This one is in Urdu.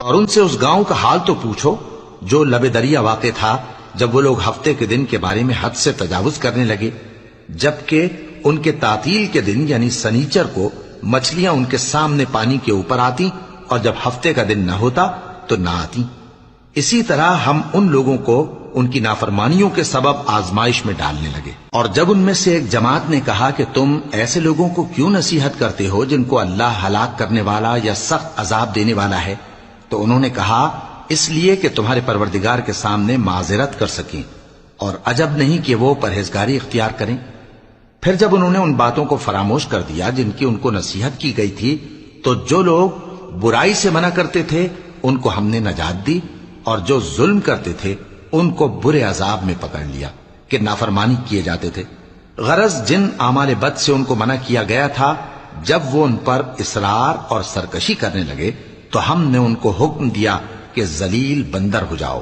اور ان سے اس گاؤں کا حال تو پوچھو جو لب دریا واقع تھا، جب وہ لوگ ہفتے کے دن کے بارے میں حد سے تجاوز کرنے لگے، جبکہ ان کے تعطیل کے دن یعنی سنیچر کو مچھلیاں ان کے سامنے پانی کے اوپر آتی، اور جب ہفتے کا دن نہ ہوتا تو نہ آتی۔ اسی طرح ہم ان لوگوں کو ان کی نافرمانیوں کے سبب آزمائش میں ڈالنے لگے۔ اور جب ان میں سے ایک جماعت نے کہا کہ تم ایسے لوگوں کو کیوں نصیحت کرتے ہو جن کو اللہ ہلاک کرنے والا یا سخت عذاب دینے والا ہے، تو انہوں نے کہا اس لیے کہ تمہارے پروردگار کے سامنے معذرت کر سکیں، اور عجب نہیں کہ وہ پرہیزگاری اختیار کریں۔ پھر جب انہوں نے ان باتوں کو فراموش کر دیا جن کی ان کو نصیحت کی گئی تھی، تو جو لوگ برائی سے منع کرتے تھے ان کو ہم نے نجات دی، اور جو ظلم کرتے تھے ان کو برے عذاب میں پکڑ لیا کہ نافرمانی کیے جاتے تھے۔ غرض جن اعمال بد سے ان کو منع کیا گیا تھا، جب وہ ان پر اصرار اور سرکشی کرنے لگے تو ہم نے ان کو حکم دیا کہ ذلیل بندر ہو جاؤ۔